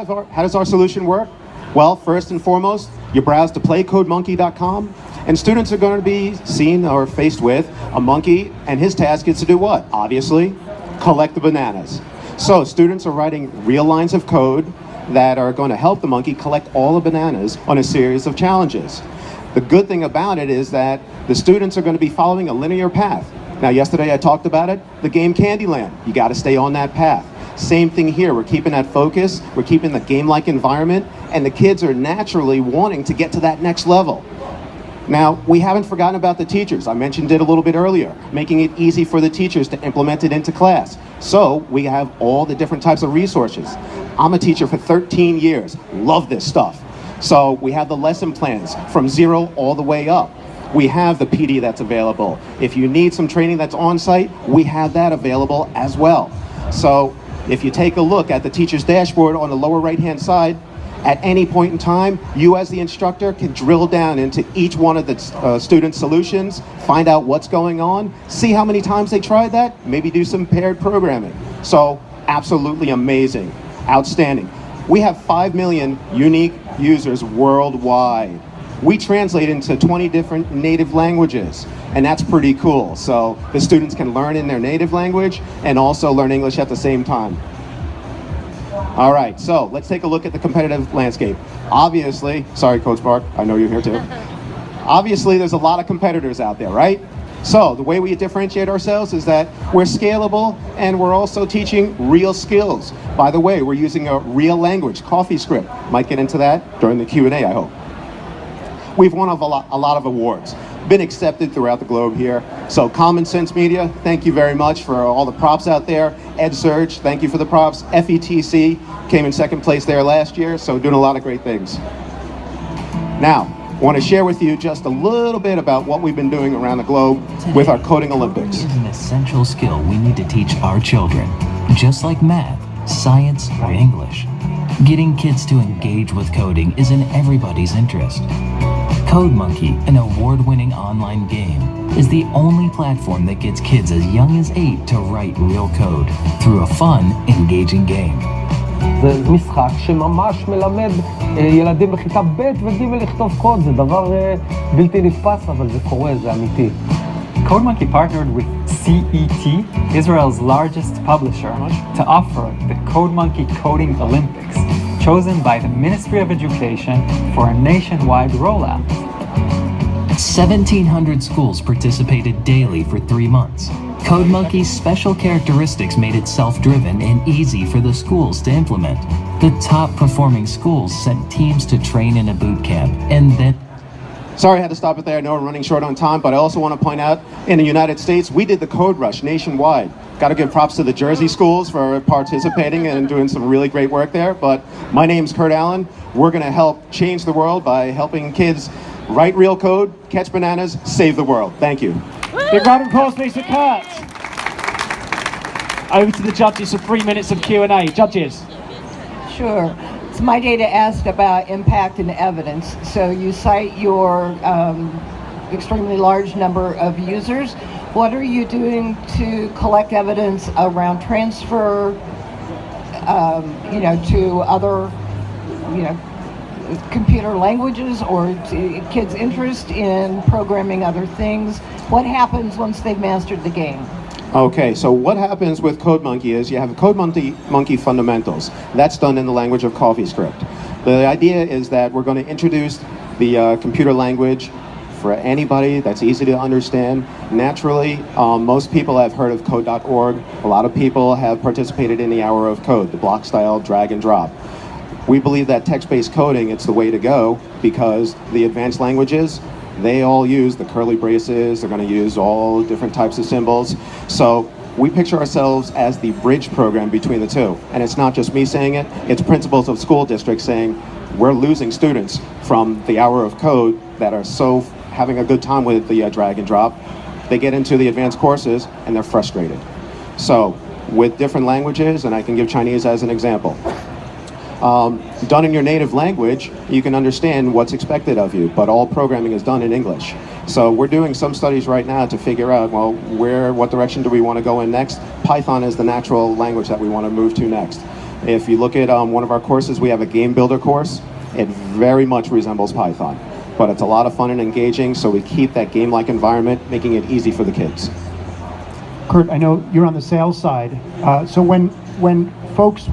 how does our solution work? Well, first and foremost, you browse to playcodemonkey.com, and students are going to be seen or faced with a monkey, and his task is to do what? Obviously, collect the bananas. So students are writing real lines of code that are going to help the monkey collect all the bananas on a series of challenges. The good thing about it is that the students are going to be following a linear path. Now, yesterday I talked about it, the game Candyland. You got to stay on that path. Same thing here, we're keeping that focus, we're keeping the game-like environment, and the kids are naturally wanting to get to that next level. Now, we haven't forgotten about the teachers. I mentioned it a little bit earlier, making it easy for the teachers to implement it into class. So we have all the different types of resources. I'm a teacher for 13 years, love this stuff. So we have the lesson plans from 0 all the way up. We have the PD that's available. If you need some training that's on site, we have that available as well. So if you take a look at the teacher's dashboard on the lower right-hand side, at any point in time, you as the instructor can drill down into each one of the students' solutions, find out what's going on, see how many times they tried that, maybe do some paired programming. So absolutely amazing, outstanding. We have 5 million unique users worldwide. We translate into 20 different native languages, and that's pretty cool. So the students can learn in their native language and also learn English at the same time. All right, so let's take a look at the competitive landscape. Obviously, sorry, Coach Park, I know you're here too. Obviously, there's a lot of competitors out there, right? So the way we differentiate ourselves is that we're scalable and we're also teaching real skills. By the way, we're using a real language, CoffeeScript. Might get into that during the Q&A, I hope. We've won a lot of awards, been accepted throughout the globe here. So Common Sense Media, thank you very much for all the props out there. EdSurge, thank you for the props. FETC came in 2nd place there last year, so doing a lot of great things. Now, I want to share with you just a little bit about what we've been doing around the globe with our Coding Olympics. Coding is an essential skill we need to teach our children, just like math, science, or English. Getting kids to engage with coding is in everybody's interest. CodeMonkey, an award-winning online game, is the only platform that gets kids as young as 8 to write real code through a fun, engaging game. זה משחק שממש מלמד ילדים בכיתה ב' וג' לכתוב קוד. זה דבר בלתי נתפס, אבל זה קורה, זה אמיתי. CodeMonkey partnered with CET, Israel's largest publisher, to offer the CodeMonkey Coding Olympics, chosen by the Ministry of Education for a nationwide rollout. 1,700 schools participated daily for 3 months. CodeMonkey's special characteristics made it self-driven and easy for the schools to implement. The top-performing schools sent teams to train in a boot camp, and then... Sorry I had to stop it there. I know we're running short on time, but I also want to point out, in the United States, we did the Code Rush nationwide. Got to give props to the Jersey schools for participating and doing some really great work there. But my name's Kurt Allen. We're going to help change the world by helping kids write real code, catch bananas, save the world. Thank you. Big round of applause, please, for Kurt. Over to the judges for 3 minutes of Q&A. Judges. Sure. It's my day to ask about impact and evidence. So you cite your extremely large number of users. What are you doing to collect evidence around transfer, to other, computer languages, or to kids' interest in programming other things? What happens once they've mastered the game? Okay, so what happens with CodeMonkey is you have CodeMonkey fundamentals. That's done in the language of CoffeeScript. The idea is that we're going to introduce the computer language for anybody that's easy to understand. Naturally, most people have heard of code.org. A lot of people have participated in the Hour of Code, the block style drag and drop. We believe that text-based coding, it's the way to go, because the advanced languages, they all use the curly braces, they're going to use all different types of symbols. So we picture ourselves as the bridge program between the two. And it's not just me saying it, it's principals of school districts saying, we're losing students from the Hour of Code that are so having a good time with the drag and drop. They get into the advanced courses and they're frustrated. So with different languages, and I can give Chinese as an example, done in your native language, you can understand what's expected of you, but all programming is done in English. So we're doing some studies right now to figure out, well, what direction do we want to go in next? Python is the natural language that we want to move to next. If you look at one of our courses, we have a game builder course. It very much resembles Python, but it's a lot of fun and engaging, so we keep that game-like environment, making it easy for the kids. Kurt, I know you're on the sales side. So when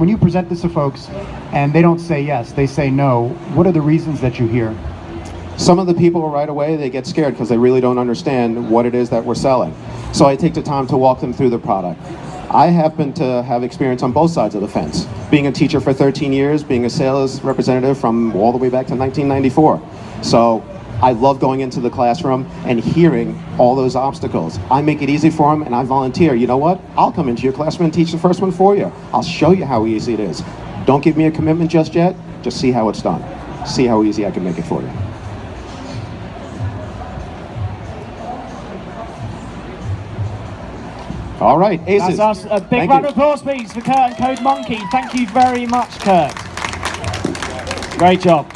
you present this to folks and they don't say yes, they say no, what are the reasons that you hear? Some of the people right away, they get scared because they really don't understand what it is that we're selling. So I take the time to walk them through the product. I happen to have experience on both sides of the fence. Being a teacher for 13 years, being a sales representative from all the way back to 1994. So I love going into the classroom and hearing all those obstacles. I make it easy for them and I volunteer. You know what? I'll come into your classroom and teach the first one for you. I'll show you how easy it is. Don't give me a commitment just yet. Just see how it's done. See how easy I can make it for you. All right, aces. That's us. A big Thank round you. of applause, please, for Kurt and Code Monkey. Thank you very much, Kurt. Great job.